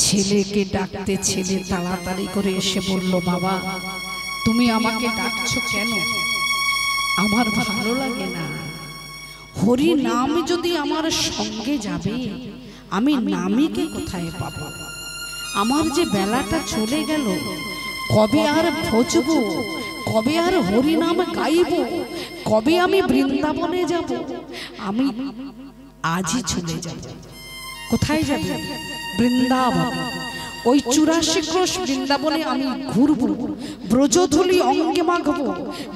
ছেলেকে ডাকতে ছেলে তাড়াতাড়ি করে এসে বলল, বাবা তুমি আমাকে ডাকছো কেন? আমার ভালো লাগে না। হরি নাম যদি আমার সঙ্গে যাবে, আমি নামীকে কোথায় পাবো? আমার যে বেলাটা চলে গেল, কবে আর ভজবো, কবে আর হরি নাম গাইব, কবে আমি বৃন্দাবনে যাব? আমি আজই চলে যাব। কোথায় যাবে? বৃন্দাবন। ওই 84 ক্রোশ বৃন্দাবনে আমি ঘুরবো, ব্রজধূলি অঙ্গে মাখবো,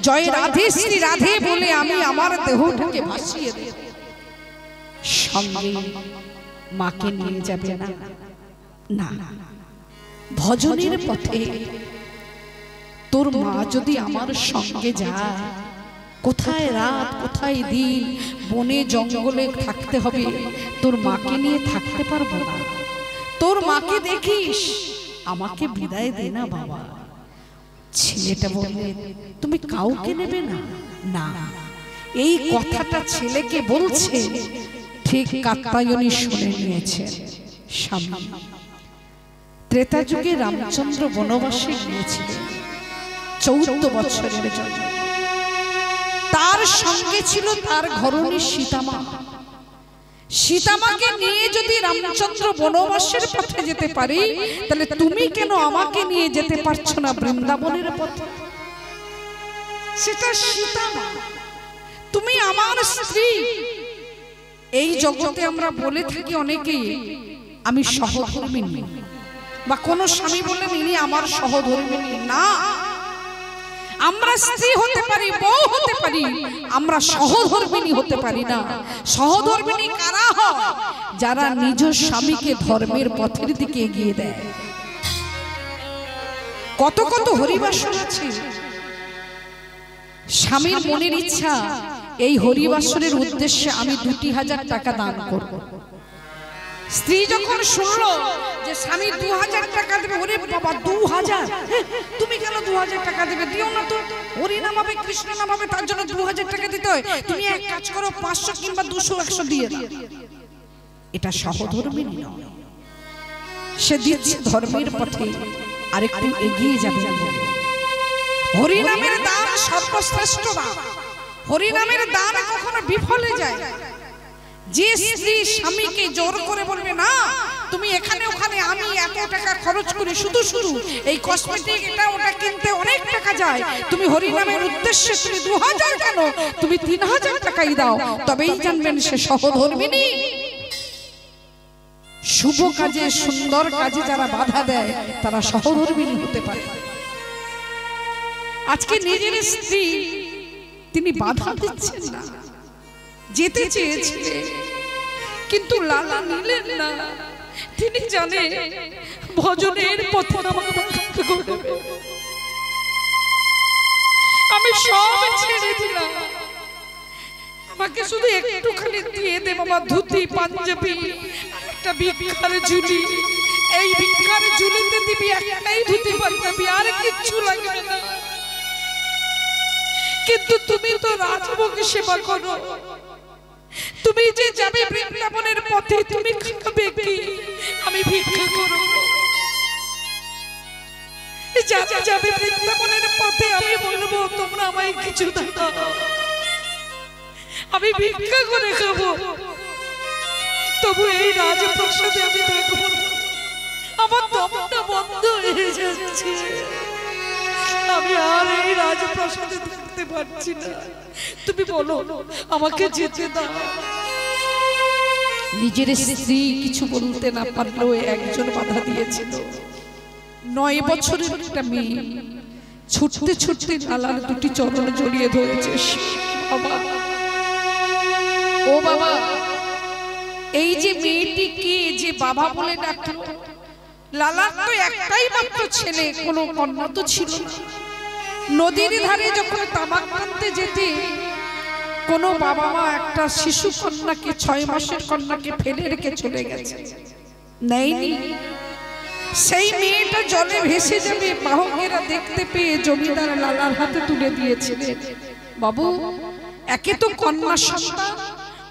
জয় রাধে শ্রী রাধে বলে আমি আমার দেহটাকে ভাসিয়ে দেব। সঙ্গে মাকে নিয়ে যাবে না? না, ভজনের পথে তোর মা যদি আমার সঙ্গে যায়, কোথায় রাত কোথায় দিন, বনে জঙ্গলে থাকতে হবে, তোর মাকে নিয়ে থাকতে পারবো না। তোর মাকে দেখিস, আমাকে বিদায় দে না বাবা। ছেলেটা বললে, তুমি কাউকে নেবে না? না। এই কথাটা ছেলেকে বলছে, ঠিক কাত্যায়নী শুনে নিয়েছে। সামনে ত্রেতা যুগে রামচন্দ্র বনবাসে গিয়েছিলেন 14 বছরের জন্য। তার সঙ্গে ছিল তার ঘরণী সীতামা। সীতামাকে নিয়ে যদি রামচন্দ্র বনবাসের পথে যেতে পারি, তাহলে তুমি কেন আমাকে নিয়ে যেতে পারছো না বৃন্দাবনের পথে? সেটা সীতামা, তুমি আমার স্ত্রী। এই জগতে আমরা বলে থাকি অনেকেই, আমি সহধর্মিণী, বা কোন স্বামী বলেন ইনি আমার সহধর্মিণী। না, আমরা স্ত্রী হতে পারি, বউ হতে পারি, আমরা সহধর্মিণী হতে পারি না। সহধর্মিণী কারা হয়? যারা নিজ স্বামীকে ধর্মের পথের দিকে এগিয়ে দেয়। কত কত হরিবাসর আছে, স্বামীর মনের ইচ্ছা এই হরিবাসরের উদ্দেশ্যে আমি 2000 টাকা দান করব। স্ত্রী যখন শুনলো যে স্বামী 2000 টাকা দেবে, ওরে বাবা 2000, তুমি কেন 2000 টাকা দেবে? দিও না তো, হরি নাম হবে, কৃষ্ণ নাম হবে, তার জন্য 2000 টাকা দিতে হয়? তুমি এক কাজ করো, 500 কিংবা 200 100 দিয়ে দাও। এটা সহধর্মিণী নয়। সে দিচ্ছে ধর্মের পথে আরেকটু এগিয়ে যাবে। হরি নামের দান সর্বশ্রেষ্ঠ দান। হরি নামের দান কখনো বিফলে যায়। যে স্ত্রী স্বামীকে জোর করে বলবে, না তুমি এখানে ওখানে, আমি এত টাকা খরচ করি, শুধু শুধু এই কসমেটিক এটা ওটা কিনতে অনেক টাকা যায়, তুমি হরি নামের উদ্দেশ্যে তুমি 2000 কেন, তুমি 3000 টাকাই দাও, তবেই জানবেন সে সহধর্মিণী। শুভ কাজে, সুন্দর কাজে যারা বাধা দেয়, তারা সহধর্মিণী হতে পারে। আজকে নিজের স্ত্রী তিনি বাধা দিচ্ছেন না, যেতে চেয়েছিলেন কিন্তু লালা নিলেন না। তিনি জানেন ভজনের পথে আমি সব ছেড়ে দিলাম, আমাকে শুধু একটুখানি দিয়ে দে বাবা, ধুতি পাঞ্জাবি, একটা ভিক্ষার ঝুলি, এই ভিক্ষার ঝুলিতে দিবি একটাই ধুতি পাঞ্জাবি, আর কিচ্ছু লাগবে না। কিন্তু তুমি তো রাজভোগ সেবা করো, তুমি যে যাবে বৃন্দাবনের পথে, তুমি খাবে কি? আমি ভিক্ষা করব। যারা যাবে বৃন্দাবনের পথে, আমি বলবো তোমরা আমায় কিছু দাও, আমি ভিক্ষা করে খাবো। তবু এই রাজপ্রাসাদে আমি থাকবো, আমার দমটা বন্ধ হয়ে যাচ্ছে, আমি আর এই রাজপ্রাসাদে থাকতে পারছি না, তুমি বলো আমাকে যেতে দাও। নিজের স্ত্রী কিছু বলতে না পারলেও একজন বাধা দিয়েছিল। 9 বছরের একটা মেয়ে ছুটতে ছুটতে লালার দুটি চরণ জড়িয়ে ধরেছে। বাবা, ও বাবা, এই যে মেয়েটিকে যে বাবা বলে ডাকলো, লালার তো একটাই মাত্র ছেলে, কোনো কন্যা তো ছিল না। নদীর ধারে যখন তামাক টানতে যেতে, কোনো বাবা মা একটা শিশু কন্যাকে, 6 মাসের কন্যাকে ফেলে রেখে চলে গেছে, নেয়নি। সেই মেয়েটা জলে ভেসে যাবে, বাহকেরা দেখতে পেয়ে জমিদার লালার হাতে তুলে দিয়েছিলেন। বাবু, একে তো কন্যা সন্তান,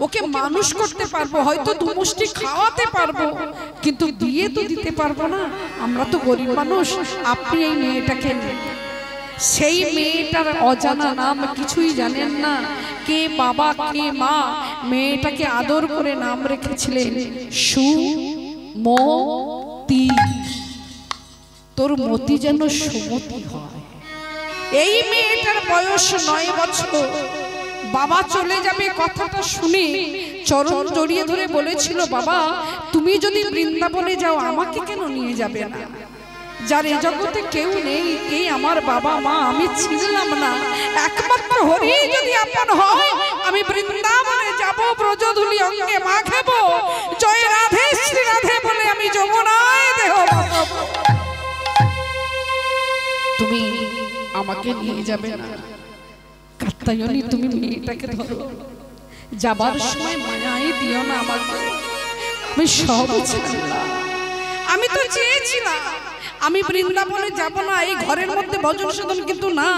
ওকে মানুষ করতে পারবো, হয়তো দুমুষ্টি খাওয়াতে পারবো, কিন্তু বিয়ে তো দিতে পারবো না, আমরা তো গরিব মানুষ। আপনি এই মেয়েটাকে নেন। সেই মেয়েটার অজানা নাম কিছুই জানেন না, কে বাবা কে মা। মেয়েটাকে আদর করে নাম রেখেছিলেন সুমতি। তোর মতি যেন সুমতি হয়। এই মেয়েটার বয়স 9 বছর। বাবা চলে যাবে কথাটা শুনে চরণ জড়িয়ে ধরে বলেছিল, বাবা তুমি যদি বৃন্দাবনে যাও আমাকে কেন নিয়ে যাবে না? যার এই জগতে কেউ নেই, কে আমার বাবা মা আমি ছিলাম না, একমাত্র হরি যদি আপন হয় আমি বৃন্দাবনে যাব, ব্রজধুলি অঙ্গে মাখাব, জয় রাধে শ্রী রাধে বলে আমি যমুনায় দেহ। তুমি আমাকে নিয়ে যাবে না কাত্যায়নী, তুমি মেয়েটাকে ধরো, যাবার সময় মায়াই দিও না আমাকে। আমি সব ছিলাম, আমি তো চেয়েছিলাম আমি বৃন্দাবনে যাব না, এই ঘরের মধ্যে ভজন সাধন, কিন্তু না,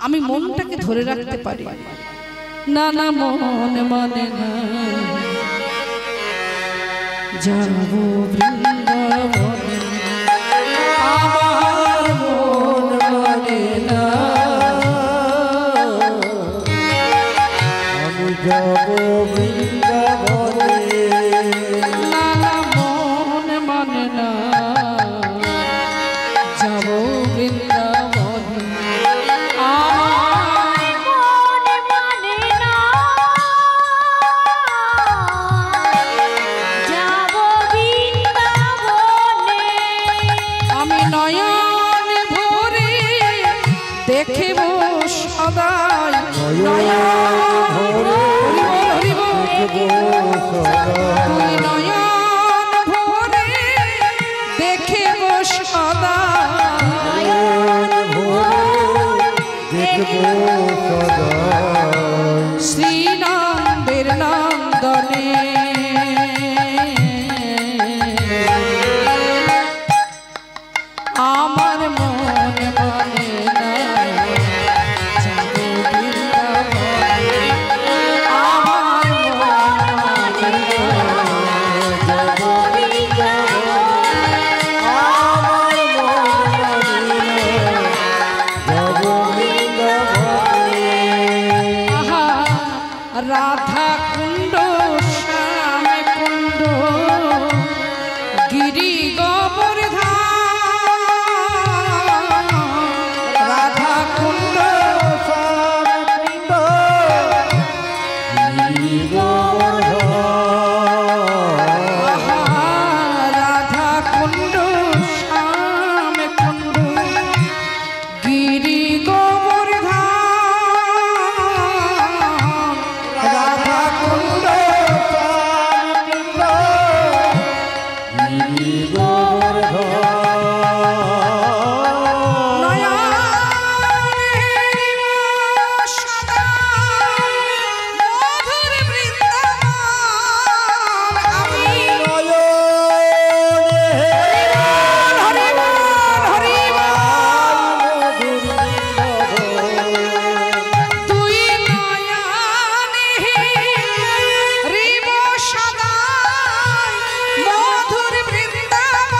আমি মনটাকে ধরে রাখতে পারি না। না মন মানে না, যাব বৃন্দাবনে, আমার মন মানে না, আমি যাব বৃন্দাবনে, না না মন মানে না, যাব বৃন্দাবনে, আমার মন মানে না, যাব বৃন্দাবনে, আমি নয়ন ভরে দেখিব সদাই, নয়ন ভরে তুই নয়ন ভরে দেখিব সদা, শ্রীনন্দের নন্দনে, আমার মন মানে না, যাব বৃন্দাবনে, আমার মন মানে না, যাব বৃন্দাবনে, আমার মন মানে না, যাব বৃন্দাবনে। আহা রাধা কুণ্ড শ্যাম কুণ্ড গিরি গোবর্ধন, রাধা কুণ্ড শ্যাম কুণ্ড গিরি গোবর্ধন, আহা রাধা কুণ্ড শ্যাম কুণ্ড গিরি গোবর্ধন, রাধা কুণ্ড গিরি গোবর্ধন, নয়ন সদাই মধুর বৃন্দাবন, আমি হরি তুই নয়নে হরিব সদাই মধুর বৃন্দাবন,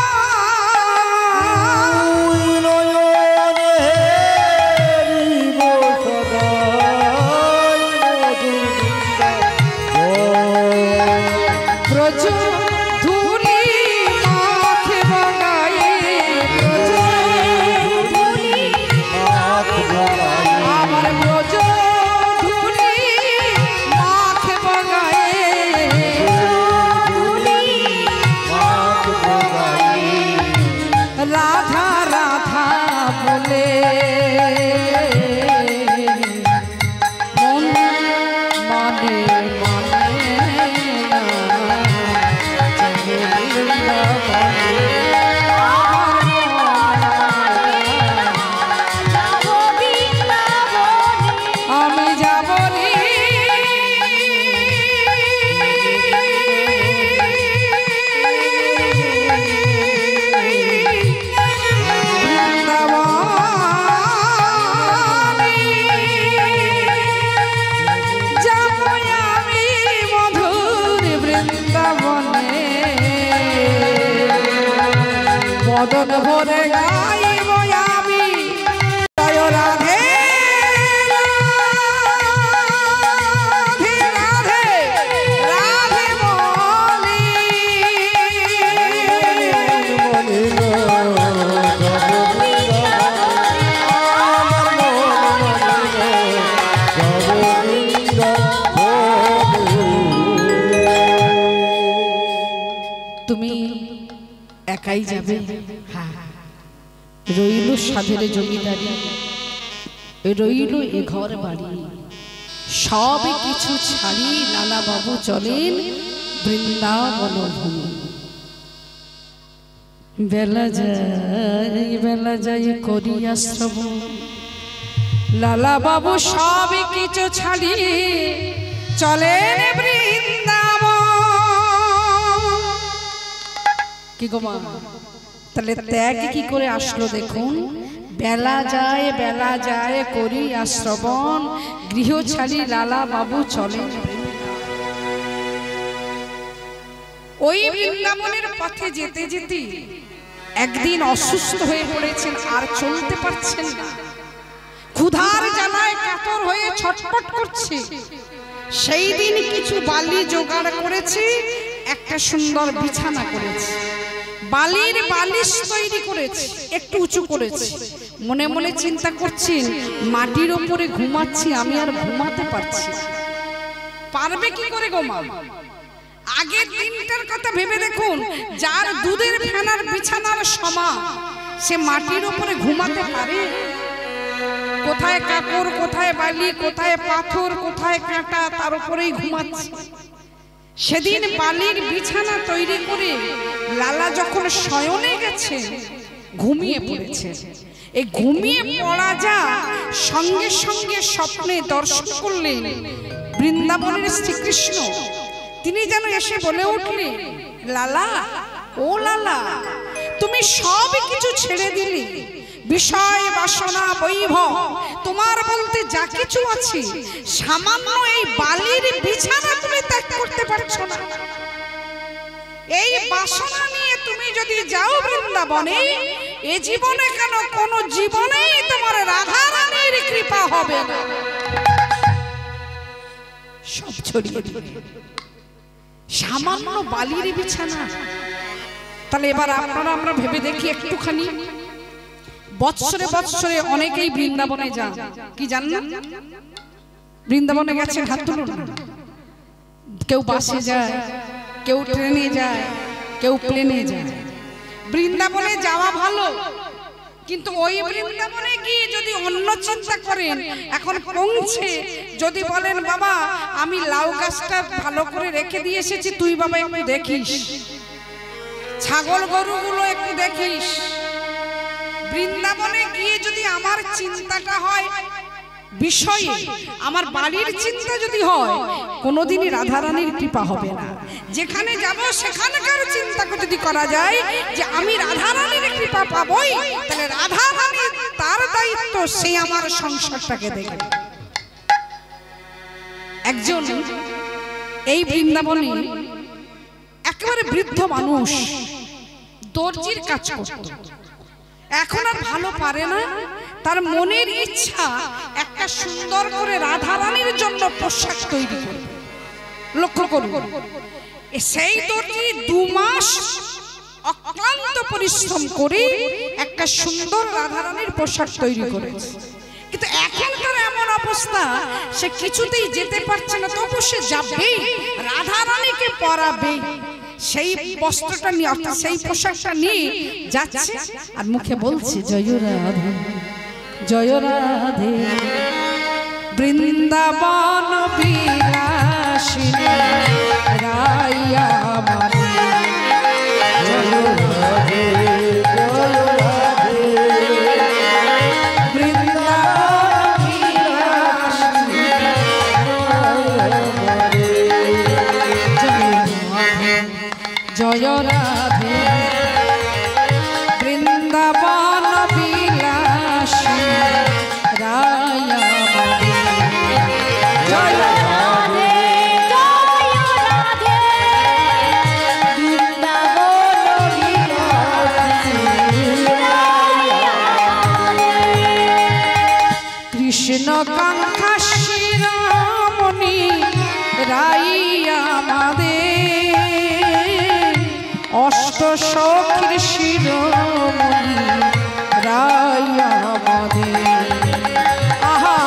বদন ভরে গাইব আমি জয় রাধে তুমি একাই যাবে? হ্যাঁ, রইল সাধের জমিদারি, রইল এ ঘর বাড়ি, সব কিছু ছাড়ি লালা বাবু চলেন বৃন্দাবন ভূমি। বেলা যায় করিয়া শ্রবণ, লালা বাবু সব কিছু ছাড়ি চলেন বৃন্দাবন। কি গো মা, তাহলে ত্যাগ কি করে আসলো দেখুন। বেলা যায় করি শ্রবণ, গৃহ ছাড়ি লালা বাবু চলেন। ওই বৃন্দাবনের পথে যেতে যেতে একদিন অসুস্থ হয়ে পড়েছেন, আর চলতে পারছেন না। ক্ষুধার জ্বালায় কাতর হয়ে ছটফট করছে। সেই দিন কিছু বালি জোগাড় করেছে, একটা সুন্দর বিছানা করেছে, বালির বালিশ তৈরি করেছে, একটু উঁচু করেছে। মনে মনে চিন্তা করছেন, মাটির ওপরে ঘুমাচ্ছি, আমি আর ঘুমাতে পারছি। পারবে কি করে গো মা? আগের দিনটার কথা ভেবে দেখুন, যার দুধের ফেনার বিছানার সমান, সে মাটির ওপরে ঘুমাতে পারে? কোথায় কাপড়, কোথায় বালি, কোথায় পাথর, কোথায় কাঁটা, তার উপরেই ঘুমাচ্ছে। সেদিন বালির বিছানা তৈরি করে লালা যখন শয়নে গেছে, ঘুমিয়ে পড়েছে। এই ঘুমিয়ে পড়া যা সঙ্গে সঙ্গে স্বপ্নে দর্শন করলেন বৃন্দাবনের শ্রীকৃষ্ণ। তিনি যেন এসে বলে উঠলেন, লালা, ও লালা, তুমি সব কিছু ছেড়ে দিলে, বিষয় বাসনা বৈভব তোমার বলতে যা কিছু আছে, সামান্য এই বালির বিছানা তুমি ত্যাগ করতে পারছো না। এই বাসনা নিয়ে তুমি যদি যাও বৃন্দাবনে, এ জীবনে কেন কোন জীবনেই তোমার রাধা রানীর কৃপা হবে না। সব ছড়িয়ে দিলে সামান্য বালির বিছানা। তাহলে এবার আপনারা আমরা ভেবে দেখি একটুখানি, বৎসরে বৎসরে অনেকেই বৃন্দাবনে যান, কি জানেন? বৃন্দাবনে গেছেন, হাত তুলুন। কেউ বাসে যায়, কেউ ট্রেনে যায়, কেউ প্লেনে যায়। বৃন্দাবনে যাওয়া ভালো, কিন্তু ওই বৃন্দাবনে গিয়ে যদি অন্য চিন্তা করেন, এখন পৌঁছে যদি বলেন, বাবা আমি লাউ গাছটা ভালো করে রেখে দিয়ে এসেছি, তুই বাবা একটু দেখিস, ছাগল গরুগুলো একটু দেখিস। বৃন্দাবনে গিয়ে যদি আমার চিন্তাটা হয় বিষয়ে, আমার বাড়ির চিন্তা যদি হয়, কোনোদিনই রাধারানীর কৃপা হবে না। যেখানে যাব সেখানকার চিন্তা যদি করা যায় যে আমি রাধারানীর কৃপা পাবই, তাহলে রাধারানী তার দায়িত্ব, সে আমার সংসারটাকে দেখবে। একজন এই বৃন্দাবনে একেবারে বৃদ্ধ মানুষ দর্জির কাজ করত, এখন আর ভালো পারে না। তার মনের ইচ্ছা একটা সুন্দর করে রাধারানীর জন্য পোশাক তৈরি করবে। লক্ষ্য করুন, সেই দর্জি 2 মাস অক্লান্ত পরিশ্রম করে একটা সুন্দর রাধারানীর পোশাক তৈরি করেছে। কিন্তু এখন তার এমন অবস্থা, সে কিছুতেই যেতে পারছে না, তবু সে যাবে, রাধারানীকে পরাবে। সেই বস্ত্রটা নিয়ে, অর্থাৎ সেই পোশাকটা নিয়ে যাচ্ছে, আর মুখে বলছে, জয় রাধে জয় রাধে বৃন্দাবন বিলাসিনী রাইয়া মানি, জয় রাধে জয় রাধে বৃন্দাবন বিলাসিনী জয় রাধে বৃন্দাবন বিলাসী রায়া মানি, জয় রাধে জয় রাধে সখীর শিরোমণি রায় আমাদের। আহা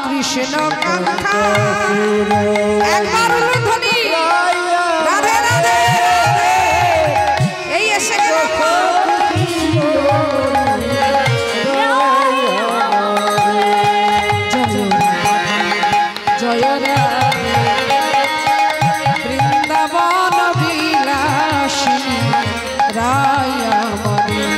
কৃষ্ণ কাঙ্ক্ষা একবার ধ্বনি রাধে রাধে এই এসে গেল জয় রাধে বৃন্দাবন বিলাসিনী রায় আমাদের।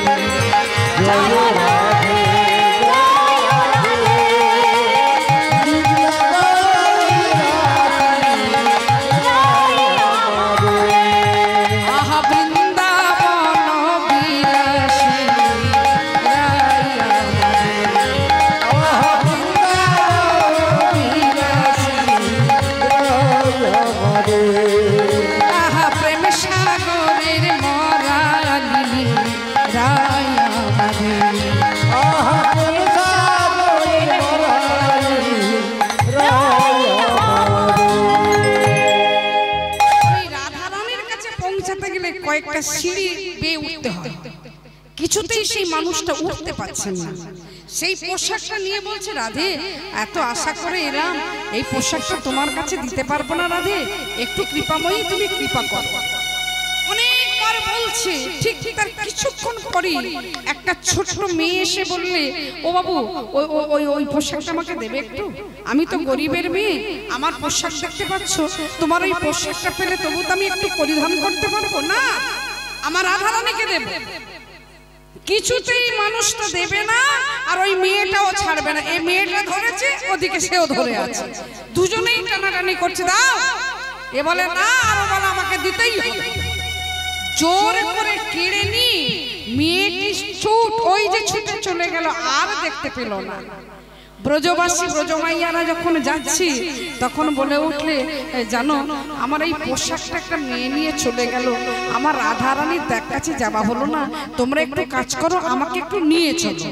আহা বৃন্দাবন বিলাসিনী রায় আহা প্রেম সাগরের মরালি রায় আমাদের। রাধারানীর কাছে পৌঁছাতে গেলে কয়েকটা সিঁড়ি বেয়ে উঠতে হয়, কিছুতেই সেই মানুষটা উঠতে পারছেন না। সেই পোশাকটা নিয়ে বলছে, রাধে এত আশা করে এলাম, এই পোশাকটা তোমার কাছে দিতে পারবো না রাধে, একটু কৃপাময়ী তুমি কৃপা করো। অনেকবার বলছে, ঠিক তার কিছুক্ষণ পরে একটা ছোট মেয়ে এসে বললে, ও বাবু ওই পোশাকটা আমাকে দেবে একটু, আমি তো গরিবের মেয়ে, আমার পোশাক দেখতে পাচ্ছ, তোমার ওই পোশাকটা পেলে তবু তো আমি একটু পরিধান করতে পারবো না, আমার রাধারানীকে দেবে। কিছুতেই মানুষটা দেবে না, আর ওই মেয়েটাও ছাড়বে না। এই মেয়েটা ধরেছে, ওদিকে সেও ধরে আছে, দুজনেই টানাটানি করছে, দাও। এ বলে না, আর ও বলে আমাকে দিতেই হবে। জোর করে কেড়ে নি, মেয়েটি ছুট ওই যে ছুটে চলে গেল, আর দেখতে পেল না। ব্রজবাসী ব্রজমাইয়ারা যখন যাচ্ছি তখন বলে উঠলে, জানো আমার এই পোশাকটা একটা মেয়ে নিয়ে চলে গেল, আমার রাধারানীর কাছে যাওয়া হলো না, তোমরা একটু কাজ করো, আমাকে একটু নিয়ে চলো।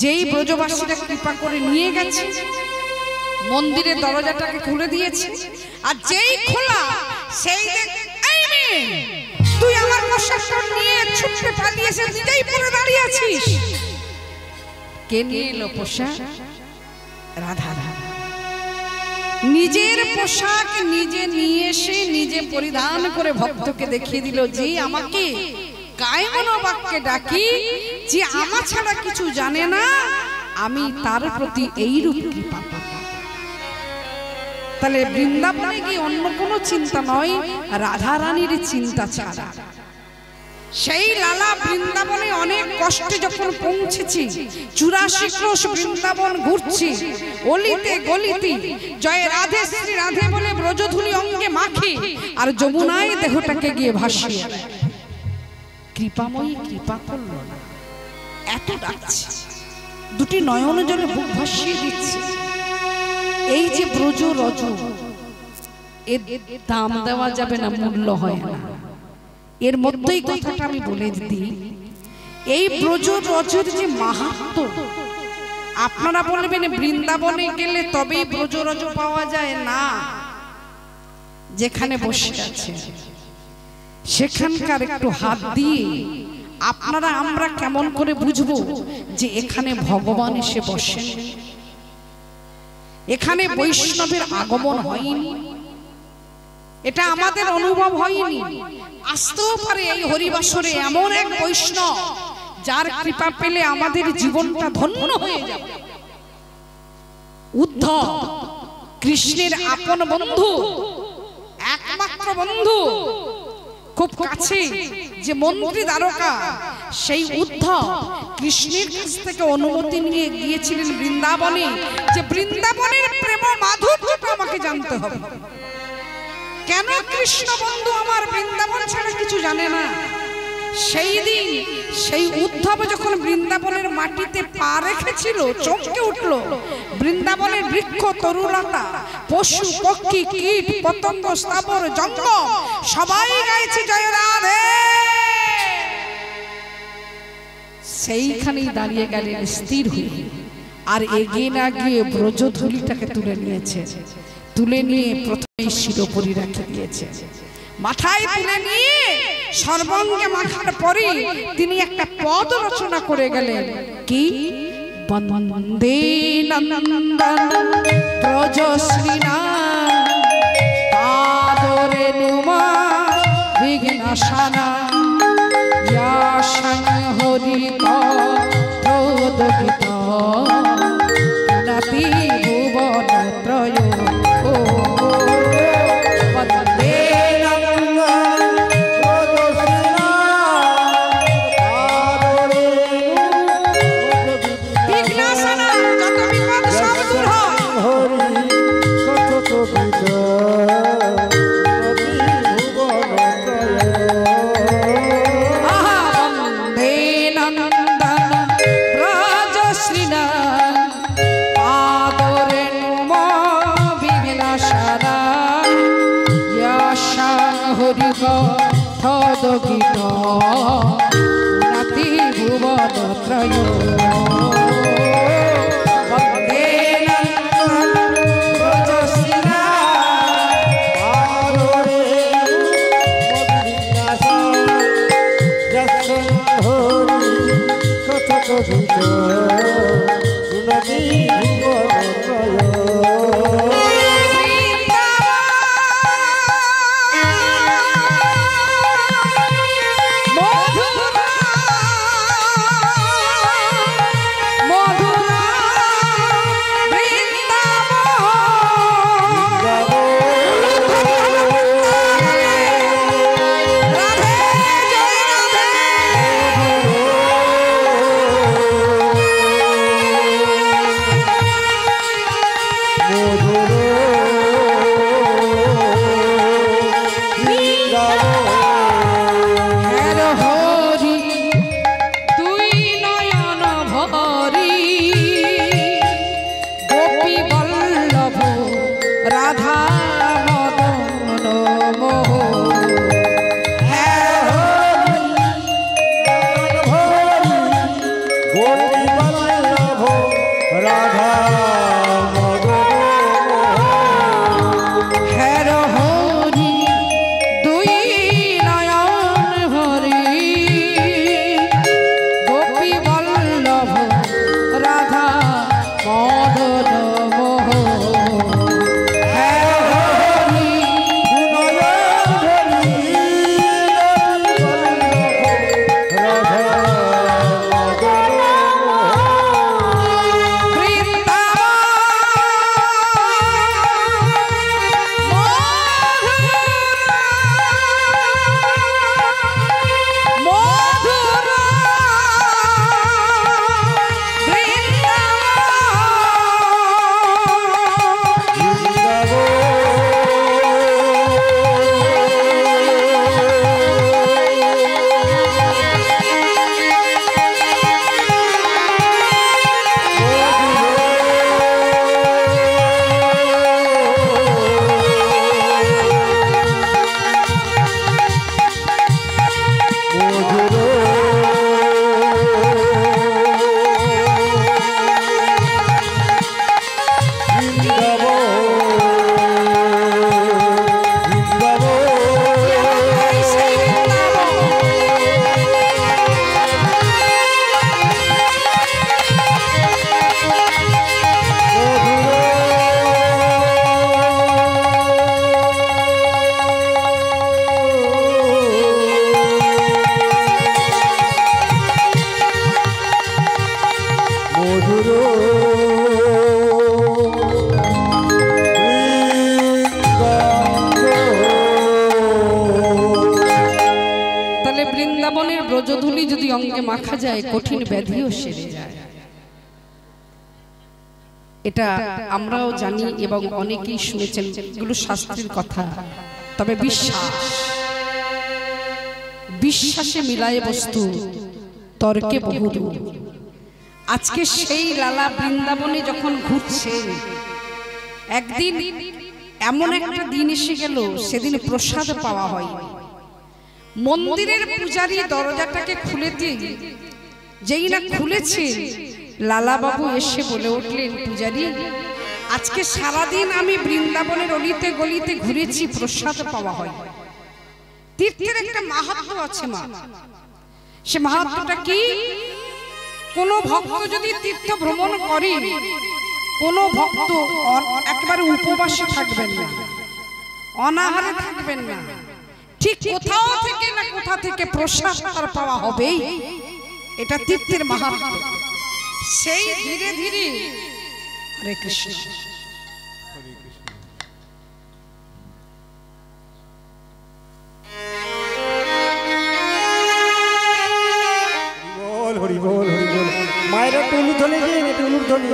যেই ব্রজবাসীরা কৃপা করে নিয়ে গেছে, মন্দিরের দরজাটাকে খুলে দিয়েছে, আর যেই খোলা সেই তুই আমার পোশাকটা নিয়ে ছুটতে পালিয়েছে, নিজেই পরে দাঁড়িয়ে আছিস। কে নিয়ে এলো পোশাক? রাধা। নিজের পোশাক নিজে নিয়ে এসে নিজে পরিধান করে ভক্তকে দেখিয়ে দিল, যে আমাকে কায়মন বাক্যে ডাকি, যে আমার ছাড়া কিছু জানে না, আমি তার প্রতি এইরূপ কৃপা পাব। তাহলে বৃন্দাবনে গিয়ে অন্য কোনো চিন্তা নয়, রাধারানীর চিন্তা ছাড়া। সেই লালা বৃন্দাবনে অনেক কষ্টে যখন পৌঁছেছি, 84 ক্রোশ বৃন্দাবন ঘুরছি, অলিতে গলিতে জয় রাধে শ্রী রাধে বলে ব্রজধুলি অঙ্গে মাখি, আর যমুনায় দেহটাকে গিয়ে ভাসিয়ে দেয়। কৃপাময়ী কৃপা করল না, এত ডাকছে, দুটি নয়ন জলে বুক ভাসিয়ে দিচ্ছে। এই যে ব্রজ রজ, এর দাম দেওয়া যাবে না, মূল্য হয় না। এর মধ্যেই কথাটা আমি বলে দিই, এই ব্রজ রজের যে মাহাত্ম্য, আপনারা বলবেন বৃন্দাবনে গেলে তবেই ব্রজ রজ পাওয়া যায় না। যেখানে বসে আছে সেখানকার একটু হাত দিয়ে আপনারা আমরা কেমন করে বুঝবো যে এখানে ভগবান এসে বসেন, এখানে বৈষ্ণবের আগমন হয়নি, এটা আমাদের অনুভব হয়নি। আসতেও পারে এই হরিবাসরে এমন এক বৈষ্ণব যার কৃপা পেলে আমাদের জীবনটা ধন্য হয়ে যাবে। উদ্ধব কৃষ্ণের আপন বন্ধু, একমাত্র বন্ধু, খুব কাছে, যে মন্ত্রী দ্বারকা, সেই উদ্ধব কৃষ্ণের কাছ থেকে অনুমতি নিয়ে গিয়েছিলেন বৃন্দাবনে, যে বৃন্দাবনের প্রেম মাধুর্যটা আমাকে জানতে হবে। কেন কৃষ্ণ বন্ধু আমার বৃন্দাবন ছাড়া কিছু জানে না? সেই দিন সেই উদ্ধব যখন বৃন্দাবনের মাটিতে পা রেখেছিল, চমকে উঠল। বৃন্দাবনের বৃক্ষ তরুলতা, পশু পক্ষী কীট পতঙ্গ স্থাবর জঙ্গম সবাই গাইছে জয় রাধে। সেইখানেই দাঁড়িয়ে গেলেন স্থির হয়ে, আর এগিয়ে না গিয়ে ব্রজধূলিটাকে তুলে নিয়েছে, তুলে নিয়ে প্রথমেই শিরোপরি রেখে দিয়েছে। মাথায় তুলে নিয়ে সর্বাঙ্গে মাখার পরে তিনি একটা পদ রচনা করে গেলেন। কি? বন্দে নন্দন ব্রজশ্রীনা পাদরে নুমা বিঘ্নশানা ইয়াশং হরি কথোদগীত নাতি ভুবন ত্রয়। গীত নাতি ভুবন ত্রয়। বন্দে নন্দন ব্রজশ্রীনা পাদরে হরি কথোদগীত নাতি ভুবন ত্রয়। ব্রজধূলি যদি অঙ্গে মাখা যায় কঠিন ব্যাধিও সেরে যায়। এটা আমরাও জানি এবং অনেকেই শুনেছেন, এগুলো শাস্ত্রের কথা। তবে বিশ্বাসে মিলায় বস্তু, তর্কে বহুদূর। আজকে সেই লালা বৃন্দাবনে যখন ঘুরছে, একদিন এমন একটা দিন এসে গেল সেদিন প্রসাদ পাওয়া হয়। মন্দিরের পূজারী দরজাটাকে খুলেতে যেই না খুলেছে, লালা বাবু এসে বলে উঠলেন, পূজারী আজকে সারাদিন আমি বৃন্দাবনের অলিতে গলিতে ঘুরেছি, প্রসাদ পাওয়া হয়। তীর্থের একটা মাহাত্ম্য আছে মা। সে মাহাত্ম্যটা কি? কোন ভক্ত যদি তীর্থ ভ্রমণ করে, কোন ভক্ত একেবারে উপবাসে থাকবেন না, অনাহারে থাকবেন না, ঠিক কোথাও থেকে না কোথা থেকে প্রসাদ তার পাওয়া হবেই। এটা তীর্থের মাহাত্ম্য। সেই ধীরে ধীরে হরে কৃষ্ণ হরি বল হরি বল। মায়ের একটু উলুধ্বনি দিন, একটু উলুধ্বনি।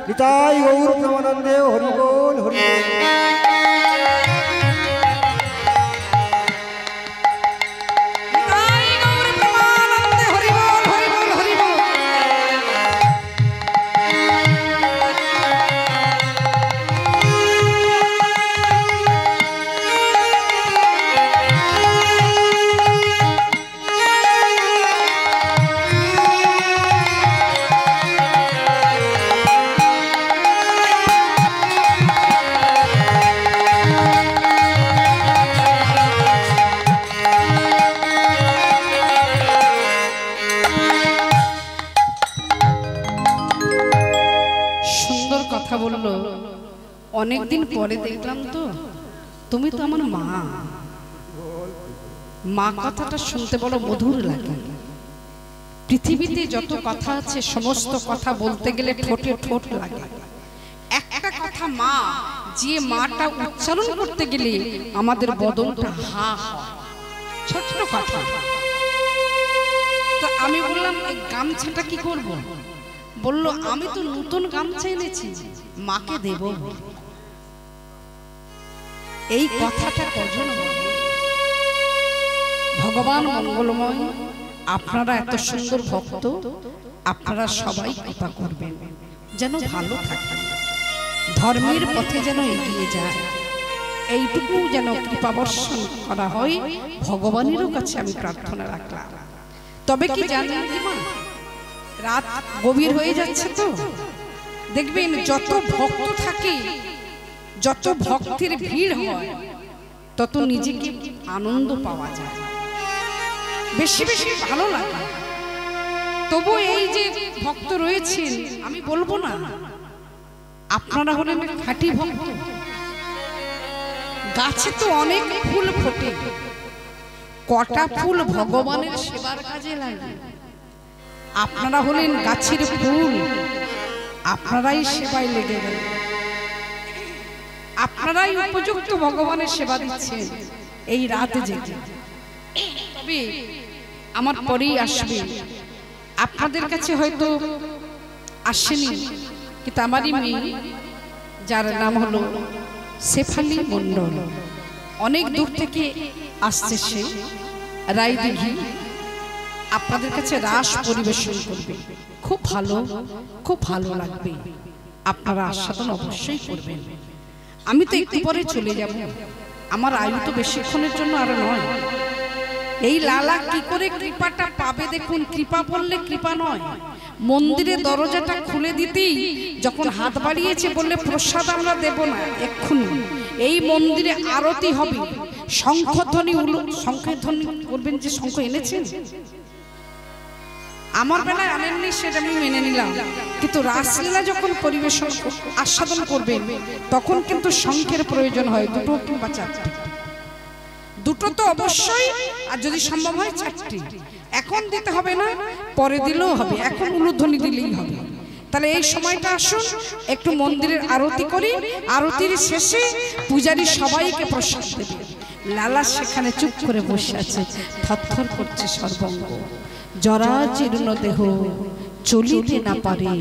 নিতাই গৌর প্রেমানন্দে হরি বল হরি বল। অনেকদিন পরে দেখলাম তো, তুমি তো আমার মা। মা কথাটা শুনতে বড় মধুর লাগে। পৃথিবীতে যত কথা আছে সমস্ত কথা বলতে গেলে ঠোঁটে ঠোঁট লাগে। একটা কথা মা, যে মাটা উচ্চারণ করতে গেলে আমাদের বদনটা হা হয়। ছোট্ট কথা। তো আমি বললাম এই গামছাটা কি করব? বলল আমি তো নতুন গামছা এনেছি, মাকে দেব। এই কথাটা কজন ভগবান মঙ্গলময়। আপনারা এত সুন্দর ভক্ত, আপনারা সবাই কৃপা করবেন যেন ভালো থাকেন, ধর্মের পথে যেন এগিয়ে যায়, এইটুকু যেন কৃপা বর্ষণ করা হয়। ভগবানেরও কাছে আমি প্রার্থনা রাখলাম। তবে কি জানেন মা, রাত গভীর হয়ে যাচ্ছে তো, দেখবেন যত ভক্ত থাকে, যত ভক্তের ভিড় হয়, তত নিজেকে আনন্দ পাওয়া যায়, বেশি বেশি ভালো লাগে। তবু এই যে ভক্ত রয়েছেন, আমি বলবো না আপনারা হলেন খাঁটি ভক্ত। গাছে তো অনেক ফুল ফোটে, কটা ফুল ভগবানের সেবার কাজে লাগে। আপনারা হলেন গাছের ফুল, আপনারাই সেবায় লেগে গেলেন, আপনারাই উপযুক্ত ভগবানের সেবা দিচ্ছেন এই রাতে জেগে। তবে আমার পরেই আসবে, আপনাদের কাছে হয়তো আসেনি, কিন্তু আমারই মেয়ে, যার নাম হলো শেফালি মণ্ডল, অনেক দূর থেকে আসছে। সে রায়দিঘি আপনাদের কাছে রাস পরিবেশন করবে। খুব ভালো, খুব ভালো লাগবে, আপনারা আস্বাদন অবশ্যই করবেন। আমি তো একটু পরে চলে যাব, আমার আয়ু তো বেশিক্ষণের জন্য আর নয়। এই লালা কি করে কৃপাটা পাবে দেখুন। কৃপা বললে কৃপা নয়, মন্দিরের দরজাটা খুলে দিতেই যখন হাত বাড়িয়েছে বললে প্রসাদ আমরা দেব না এক্ষুনি, এই মন্দিরে আরতি হবে, শঙ্খধ্বনি শঙ্খধ্বনি করবেন। যে শঙ্খ এনেছেন, আমার বেলায় আনেননি সেটা আমি মেনে নিলাম, কিন্তু রাসলীলা যখন পরিবেশন আস্বাদন করবেন তখন কিন্তু শঙ্খের প্রয়োজন হয়, দুটো কিংবা চারটি। দুটো তো অবশ্যই, আর যদি সম্ভব হয় চারটি। এখন দিতে হবে না, পরে দিলেও হবে, এখন উলুধ্বনি দিলেই হবে। তাহলে এই সময়টা আসুন, একটু মন্দিরের আরতি করি। আরতির শেষে পূজারী সবাইকে প্রসাদ দেবে। লালা সেখানে চুপ করে বসে আছে, থরথর করছে সর্বঙ্গ, জরা জীর্ণ দেহ চলিতে না পারে,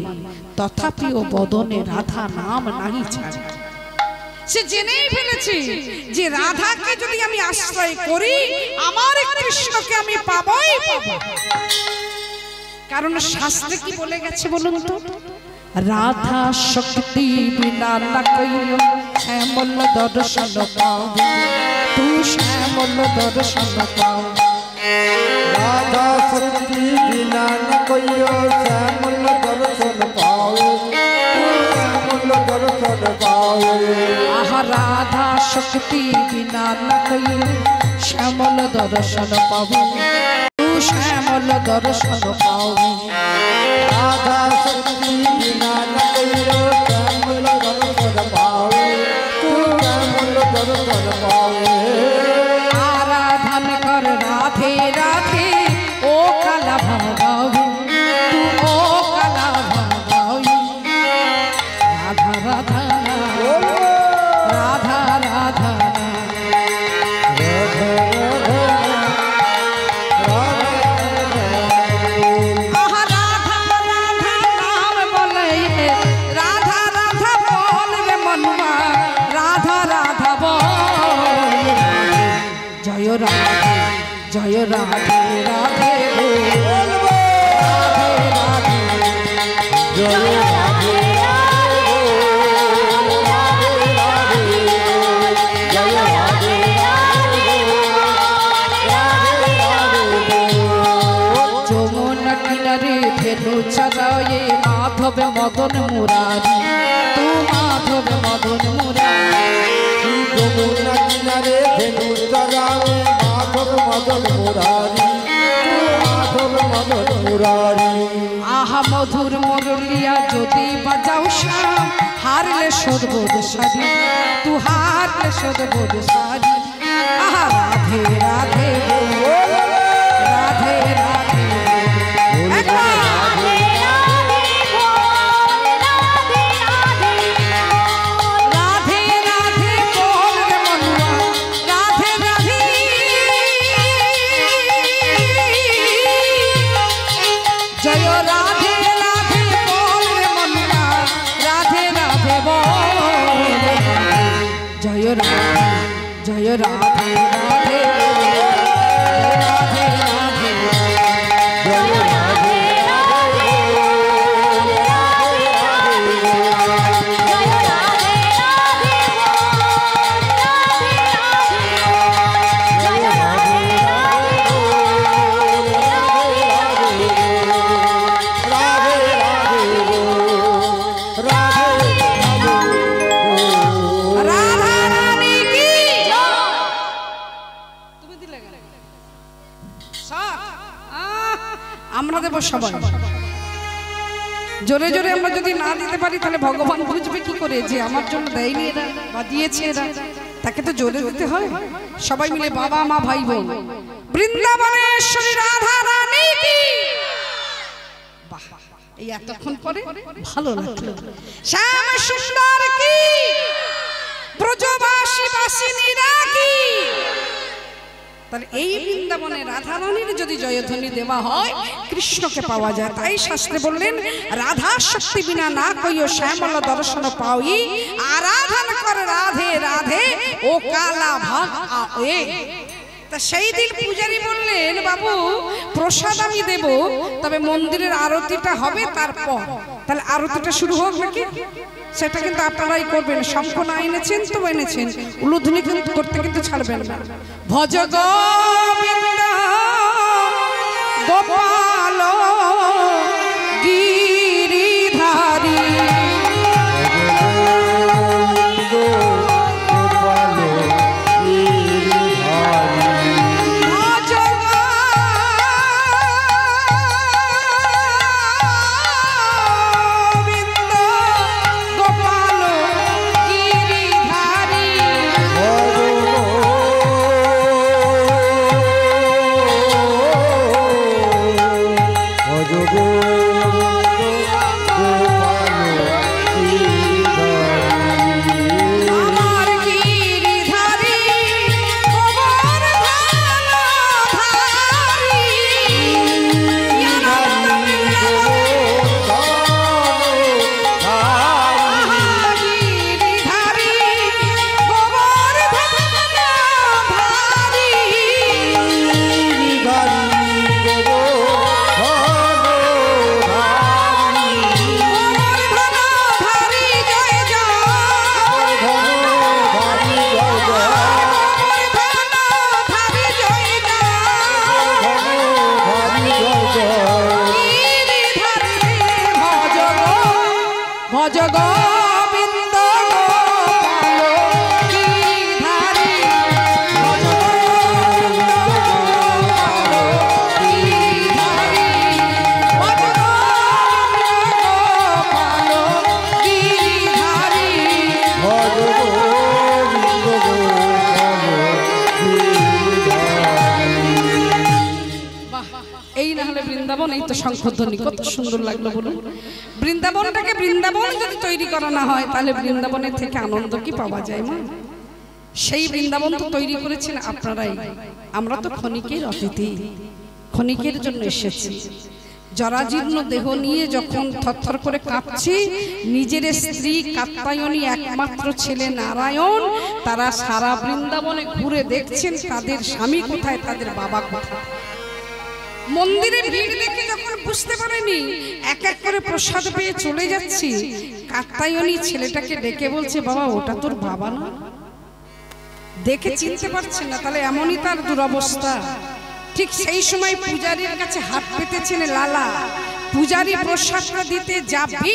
তথাপিও বদনে রাধা নাম নাহি ছাড়ে। সে জেনেই ফেলেছে যে রাধাকে যদি আমি আশ্রয় করি, আমার কৃষ্ণকে আমি পাবই পাবো। কারণ শাস্ত্রে কি বলে গেছে বলুন তো, রাধা শক্তি বিনা না কইও শ্যামল দর্শন পাও, তু শ্যামল দর্শন পাও। রাধা শক্তি বিনা না কইও শ্যামল দর্শন পাও, শ্যামল দর্শন পাও। আহা রাধা শক্তি বিনা না কইও শ্যামল দর্শন পাবি, তু শ্যামল দর্শন পাবি। রাধা শক্তি বিনা নইলো শ্যামল দর্শন পাবে, তু শ্যামল দর্শন পাবে। আরাধন কর রাধে রাধে ও কালা ভাগাবি, তু ও কালা ভাগাবি। রাধা রাধা রাধা রাধা জয় রাধে রাধে রাধে রাধে জয় রাধে যমুনা কিনারে ধেনু চলায়ে মাধব মদন মুরারি, তু মাধব মদন মুরারি। যমুনা কিনারে ধেনু চলায়ে মাধব মদন মুরারি, মাধব মদন মুরারি। আহা মধুর মুরলিয়া যদি বাজাও শ্যাম, হারলে সদবোধ সারি, তু হারলে সদবোধ সারি। আহা রাধে রাধে রাধে রাধে রাধে রাধে বল রে মনুয়া, রাধে রাধে। জয় রাধে রাধে বল রে মনুয়া, রাধে রাধে বল। জয় রাধে জয় রাধে রাধে রাধে রাধে জয় রাধে আমরা দেব সবাই। জোরে জোরে আমরা যদি না দিতে পারি তাহলে ভগবান বুঝবে কি করে যে আমার জন্য দেয়নি এরা বা দিয়েছে এরা। তাকে তো জোরে দিতে হয়। সবাই মিলে বাবা মা ভাই বোন বৃন্দাবনেশ্বরী রাধা রানী কি। বাহ, এই এতক্ষণ পরে ভালো লাগলো। শ্যাম সুন্দর কি, ব্রজবাসী বাসিনীরা কি। তাহলে এই বৃন্দাবনে রাধা রানীর যদি জয়ধ্বনি দেওয়া হয় কৃষ্ণকে পাওয়া যায়। তাই শাস্ত্রে বললেন রাধা শক্তি বিনা না কইও শ্যামল দর্শন পাই, আরাধন করে রাধে রাধে ও কালা ভাগ আয়ে। তা সেই দিন পূজারী বললেন বাবু প্রসাদ আমি দেব, তবে মন্দিরের আরতিটা হবে তারপর। তাহলে আরতিটা শুরু হোক নাকি? সেটা কিন্তু আপনারাই করবেন। শঙ্খ না এনেছেন তো এনেছেন, উলুধ্বনি কিন্তু করতে কিন্তু ছাড়বেন না। ভজ গোবিন্দ গোপাল গিরিধারী, গীত শঙ্খধ্বনি কত সুন্দর লাগলো বলুন। বৃন্দাবনটাকে বৃন্দাবন যদি তৈরি করা না হয় তাহলে বৃন্দাবনের থেকে আনন্দ কি পাওয়া যায় মা? সেই বৃন্দাবন তো তৈরি করেছেন আপনারাই, আমরা তো ক্ষণিকের অতিথি, ক্ষণিকের জন্য এসেছি। জরাজীর্ণ দেহ নিয়ে যখন থরথর করে কাঁপছি, নিজের স্ত্রী কাত্যায়নী একমাত্র ছেলে নারায়ণ, তারা সারা বৃন্দাবনে ঘুরে দেখছেন তাদের স্বামী কোথায়, তাদের বাবা কোথায়। মন্দিরে ভিড় দেখে যখন বুঝতে পারেনি, এক এক করে প্রসাদ পেয়ে চলে যাচ্ছি, কাত্যায়নী ছেলেটাকে ডেকে বলছে, বাবা ওটা তোর বাবা না? দেখে চিনতে পারছে না, তাহলে এমনই তার দুরবস্থা। ঠিক সেই সময় পূজারীর কাছে হাত পেতেছেন লালা। পূজারী প্রসাদটা দিতে যাবে,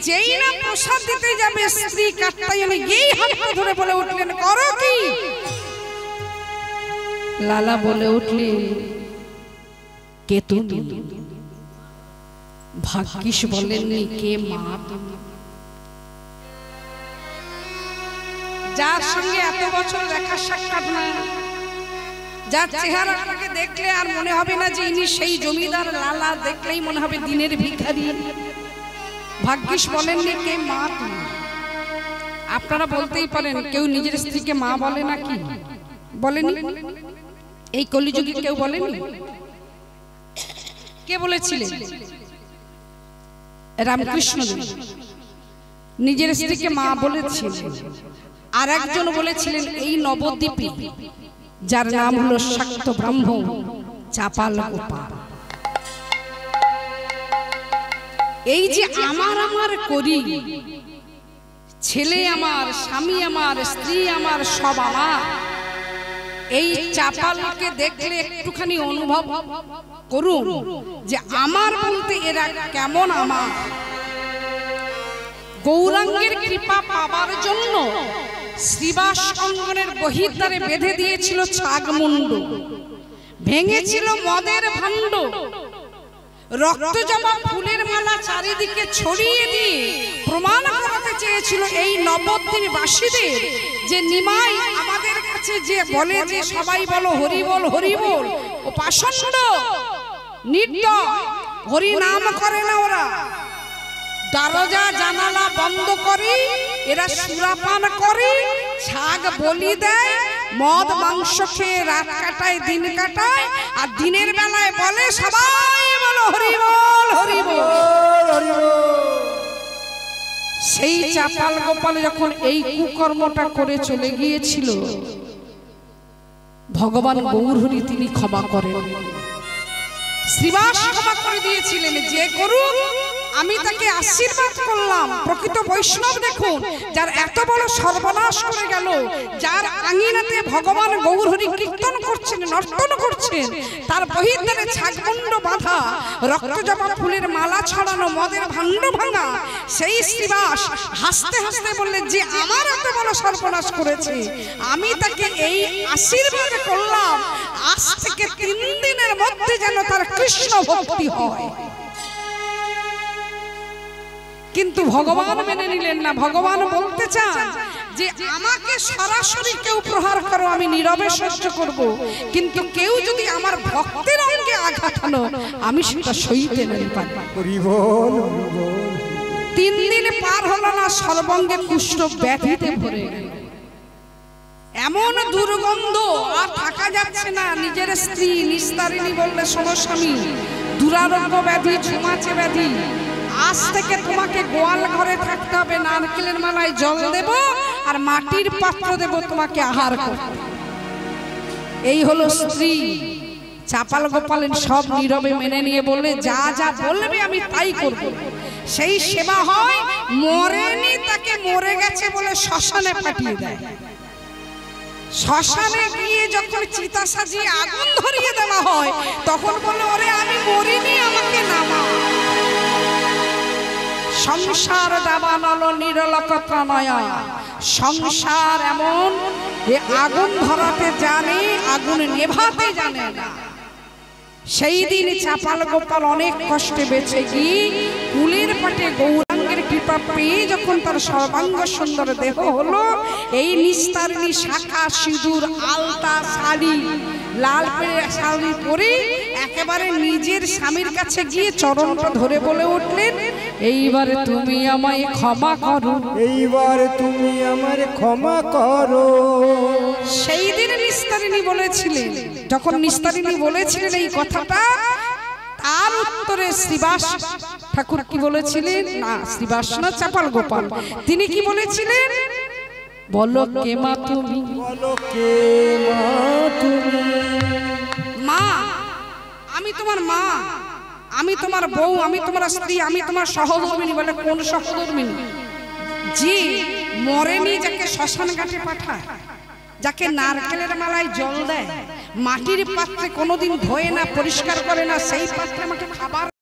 যেই না প্রসাদ দিতে যাবে, স্ত্রী কাত্যায়নী এই হাতটা ধরে বলে উঠলেন, করো কি? লালা বলে উঠলেন, কে তুমি? ভাগ্যিস বলেননি কে মা তুমি। যার সঙ্গে এত বছর দেখা সাক্ষাৎ না, যার চেহারাটাকে দেখলে আর মনে হবে না যে ইনি সেই জমিদার লালা, দেখলেই মনে হবে দিনের ভিখারি। ভাগ্যিস বলেননি কে মা তুমি। আপনারা বলতেই পারেন, কেউ নিজের স্ত্রীকে মা বলে নাকি? বলেনি? এই কলিযুগে কেউ বলেনি? কে বলেছিলেন? রামকৃষ্ণ নিজের স্ত্রীকে মা বলেছিলেন। আর একজন বলেছিলেন এই নবদ্বীপে, যার নাম হলো শাক্ত ব্রাহ্মণ চাপাল গোপাল। এই যে আমার আমার করি, ছেলে আমার, স্বামী আমার, স্ত্রী আমার, সব আমার, এই চাপালকে দেখলে একটুখানি অনুভব করুন যে আমার বলতে এরা কেমন আমার। গৌরাঙ্গের কৃপা পাবার জন্য শ্রীবাস অঙ্গনের বহির্দ্বারে বেঁধে দিয়েছিল ছাগমুণ্ড, ভেঙেছিল মদের ভাণ্ড, রক্ত জমা ফুলের মালা চারিদিকে ছড়িয়ে দিয়ে প্রমাণ করাতে চেয়েছিল এই নবদ্বীপ বাসীদের যে নিমাই আমাদের কাছে যে বলে যে সবাই বলো হরি বল হরি বল, ও পাষণ্ড নির্দয়, হরি নাম করে না ওরা। দরজা জানালা বন্ধ করে এরা সুরাপান করে, ছাগ বলি দেয়, মদ মাংস খেয়ে রাত কাটায়, দিন কাটায়, আর দিনের বেলায় বলে সবাই বলো হরি বল হরি বল। সেই চাপাল গোপাল যখন এই কুকর্মটা করে চলে গিয়েছিল, ভগবান গৌরহরি তিনি ক্ষমা করেন। শ্রীবাস ক্ষমা করে দিয়েছিলেন, যে করুন আমি তাকে আশীর্বাদ করলাম। প্রকৃত বৈষ্ণব দেখুন, যার এত বড় সর্বনাশ করে গেল, যার আঙিনাতে ভগবান গৌরহরি কীর্তন করছেন, নর্তন করছেন, তার বহির্দ্বারে ছাগমুণ্ড বাঁধা, রক্ত জমা ফুলের মালা ছড়ানো, মদের ভাণ্ড ভাঙা, সেই শ্রীবাস হাসতে হাসতে বললেন যে আমার এত বড় সর্বনাশ করেছে, আমি তাকে এই আশীর্বাদ করলাম, আজ থেকে 3 দিনের মধ্যে যেন তার কৃষ্ণ ভক্তি হয়। কিন্তু ভগবান মেনে নিলেন না। ভগবান বলতে চান যে আমাকে সরাসরি কেউ প্রহার করো, আমি নীরবে সহ্য করব, কিন্তু কেউ যদি আমার ভক্তের অঙ্গে আঘাত আনো, আমি সেটা সইতে নাই পারি। 3 দিন পার হলো না, সর্বাঙ্গে কুষ্ঠ ব্যাধিতে ভরে গেল। এমন দুর্গন্ধ আর থাকা যাচ্ছে না। নিজের স্ত্রী নিস্তারিণী বললে, শোনো স্বামী, দুরারোগ্য ব্যাধি, ছোঁয়াচে ব্যাধি, আজ থেকে তোমাকে গোয়াল ঘরে থাকতে হবে, নারকেলের মালায় জল দেব আর মাটির পাত্র দেব তোমাকে আহার করতে। এই হলো স্ত্রী। চাপাল গোপালের সব নীরবে মেনে নিয়ে বললে, যা যা বলবে আমি তাই করব। সেই সেবা হয়। মরেনি, তাকে মরে গেছে বলে শ্মশানে পাঠিয়ে দেয়। শ্মশানে গিয়ে যখন চিতা সাজিয়ে আগুন ধরিয়ে দেওয়া হয়, তখন বলে, ওরে আমি মরিনি, আমাকে নামা। সংসার দাবানল নিরলক প্রণয়া, সংসার এমন যে আগুন ধরাতে জানে, আগুন নেভাতে জানে না। সেই দিন চাপাল গোপাল অনেক কষ্টে বেঁচে গিয়ে কুলের পাটে গৌরাঙ্গের কৃপা পেয়ে যখন তার সর্বাঙ্গ সুন্দর দেহ হলো, এই নিস্তারিণী শাখা, সিঁদুর, আলতা, শাড়ি, লাল শাড়ি পরে একেবারে নিজের স্বামীর কাছে গিয়ে চরণটা ধরে বলে উঠলেন, এইবারে তুমি আমায় ক্ষমা করো, এইবার তুমি আমার ক্ষমা করো। সেই দিন নিস্তারিণী বলেছিলেন, যখন নিস্তারিণী বলেছিলেন এই কথাটা, তার উত্তরে শ্রীবাস ঠাকুর কি বলেছিলেন, না শ্রীবাস না চাপাল গোপাল, তিনি কি বলেছিলেন, বলো কে মা তুমি, বলো কে মা তুমি। মা আমি তোমার মা, আমি তোমার বউ, আমি তোমার স্ত্রী, আমি তোমার সহধর্মিনী। বলে কোন সহধর্মিনী? জি মরেনি, যাকে শ্মশান ঘাটে পাঠায়, যাকে নারকেলের মালায় জল দেয়, মাটির পাত্রে কোনোদিন ধোয় না, পরিষ্কার করে না, সেই পাত্রে আমাকে খাবার